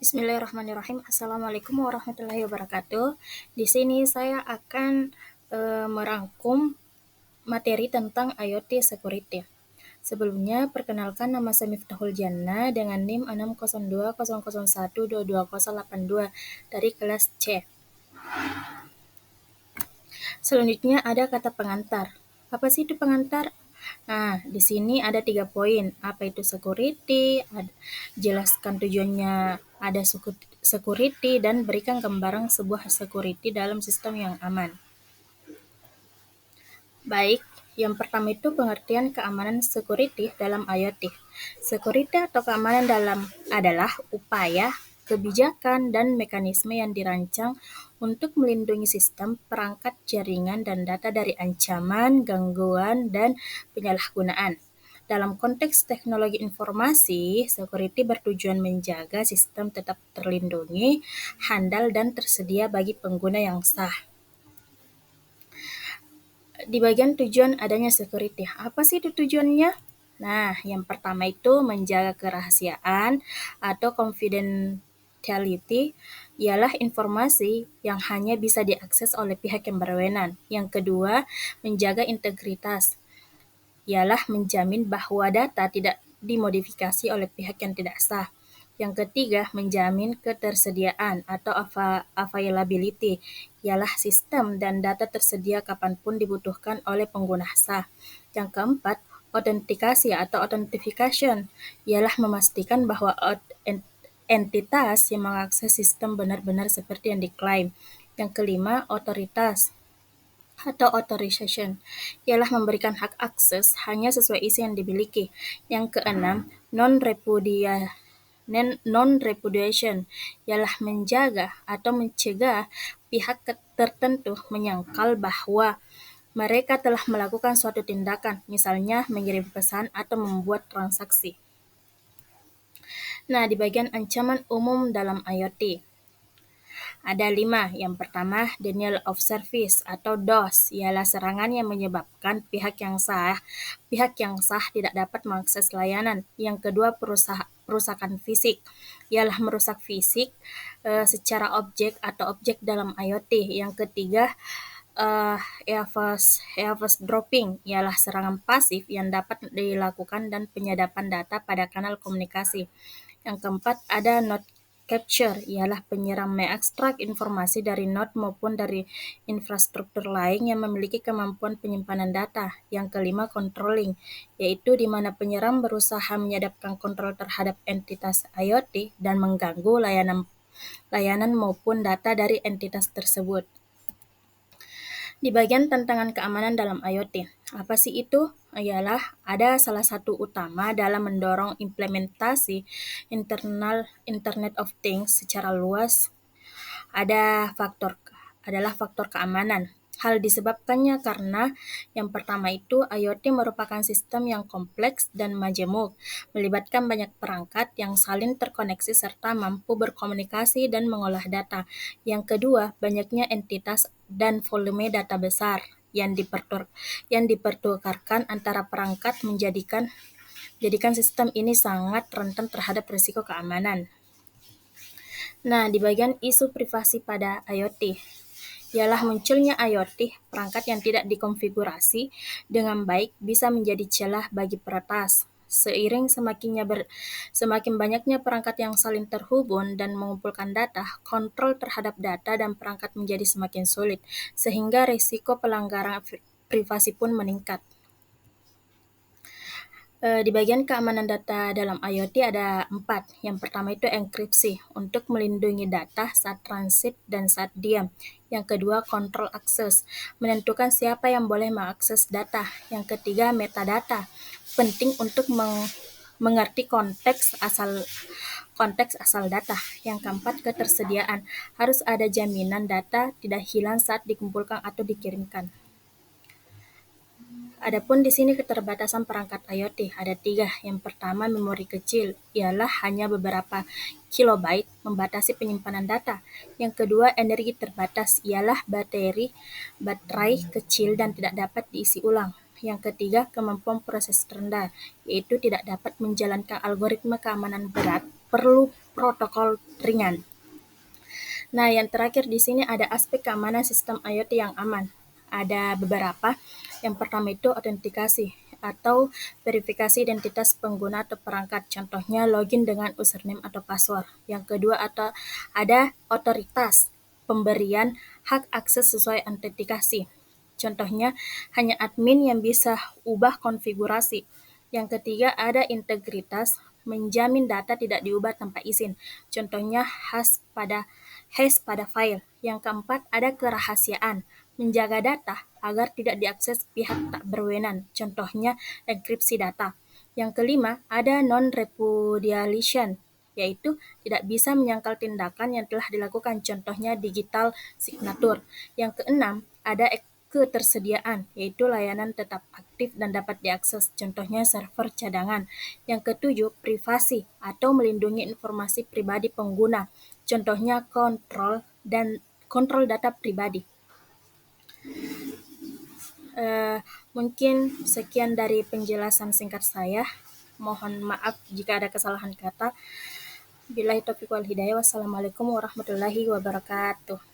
Bismillahirrahmanirrahim. Assalamualaikum warahmatullahi wabarakatuh. Di sini saya akan merangkum materi tentang IoT Security. Sebelumnya, perkenalkan nama saya Miftahul Janna dengan NIM 60200122082 dari kelas C. Selanjutnya ada kata pengantar. Apa sih itu pengantar? Nah, di sini ada 3 poin. Apa itu security? Jelaskan tujuannya, ada security, dan berikan gambaran sebuah security dalam sistem yang aman. Baik, yang pertama itu pengertian keamanan security dalam IoT. Security atau keamanan dalam adalah upaya, kebijakan, dan mekanisme yang dirancang untuk melindungi sistem, perangkat, jaringan, dan data dari ancaman, gangguan, dan penyalahgunaan. Dalam konteks teknologi informasi, security bertujuan menjaga sistem tetap terlindungi, handal, dan tersedia bagi pengguna yang sah. Di bagian tujuan adanya security. Apa sih itu tujuannya? Nah, yang pertama itu menjaga kerahasiaan atau confidentiality ialah informasi yang hanya bisa diakses oleh pihak yang berwenang. Yang kedua, menjaga integritas ialah menjamin bahwa data tidak dimodifikasi oleh pihak yang tidak sah. Yang ketiga, menjamin ketersediaan atau availability, ialah sistem dan data tersedia kapanpun dibutuhkan oleh pengguna sah. Yang keempat, autentikasi atau authentication, ialah memastikan bahwa entitas yang mengakses sistem benar-benar seperti yang diklaim. Yang kelima, otoritas atau authorization, ialah memberikan hak akses hanya sesuai isi yang dimiliki. Yang keenam, non-repudiation, ialah menjaga atau mencegah pihak tertentu menyangkal bahwa mereka telah melakukan suatu tindakan, misalnya mengirim pesan atau membuat transaksi. Nah, di bagian ancaman umum dalam IoT, ada 5. Yang pertama, denial of service atau DOS, ialah serangan yang menyebabkan pihak yang sah tidak dapat mengakses layanan. Yang kedua, perusakan fisik, ialah merusak fisik secara objek atau objek dalam IoT. Yang ketiga, eavesdropping, ialah serangan pasif yang dapat dilakukan dan penyadapan data pada kanal komunikasi. Yang keempat, ada node capture, ialah penyiram mengekstrak informasi dari node maupun dari infrastruktur lain yang memiliki kemampuan penyimpanan data. Yang kelima, controlling, yaitu di mana penyiram berusaha menyadapkan kontrol terhadap entitas IoT dan mengganggu layanan maupun data dari entitas tersebut. Di bagian tantangan keamanan dalam IoT, apa sih itu? Ialah ada salah satu utama dalam mendorong implementasi Internet of Things secara luas adalah faktor keamanan. Hal disebabkannya karena yang pertama itu IoT merupakan sistem yang kompleks dan majemuk, melibatkan banyak perangkat yang saling terkoneksi serta mampu berkomunikasi dan mengolah data. Yang kedua, banyaknya entitas dan volume data besar yang dipertukarkan antara perangkat menjadikan sistem ini sangat rentan terhadap risiko keamanan. Nah, di bagian isu privasi pada IoT, ialah munculnya IoT, perangkat yang tidak dikonfigurasi dengan baik bisa menjadi celah bagi peretas. Seiring semakin banyaknya perangkat yang saling terhubung dan mengumpulkan data, kontrol terhadap data dan perangkat menjadi semakin sulit, sehingga risiko pelanggaran privasi pun meningkat. Di bagian keamanan data dalam IoT ada 4. Yang pertama itu enkripsi, untuk melindungi data saat transit dan saat diam. Yang kedua, kontrol akses, menentukan siapa yang boleh mengakses data. Yang ketiga, metadata, penting untuk mengerti konteks asal data. Yang keempat, ketersediaan, harus ada jaminan data tidak hilang saat dikumpulkan atau dikirimkan. Adapun di sini keterbatasan perangkat IoT ada 3. Yang pertama, memori kecil, ialah hanya beberapa kilobyte, membatasi penyimpanan data. Yang kedua, energi terbatas, ialah baterai kecil dan tidak dapat diisi ulang. Yang ketiga, kemampuan proses rendah, yaitu tidak dapat menjalankan algoritma keamanan berat perlu protokol ringan. Nah, yang terakhir di sini ada aspek keamanan sistem IoT yang aman. Ada beberapa. Yang pertama itu autentikasi atau verifikasi identitas pengguna atau perangkat. Contohnya login dengan username atau password. Yang kedua ada otoritas pemberian hak akses sesuai autentikasi. Contohnya hanya admin yang bisa ubah konfigurasi. Yang ketiga ada integritas, menjamin data tidak diubah tanpa izin. Contohnya hash pada file. Yang keempat ada kerahasiaan, menjaga data agar tidak diakses pihak tak berwenang. Contohnya enkripsi data. Yang kelima ada non-repudiation, yaitu tidak bisa menyangkal tindakan yang telah dilakukan, contohnya digital signature. Yang keenam ada ketersediaan, yaitu layanan tetap aktif dan dapat diakses, contohnya server cadangan. Yang ketujuh, privasi atau melindungi informasi pribadi pengguna, contohnya kontrol data pribadi. Mungkin sekian dari penjelasan singkat saya. Mohon maaf jika ada kesalahan kata. Billahi taufiq wal hidayah. Wassalamualaikum warahmatullahi wabarakatuh.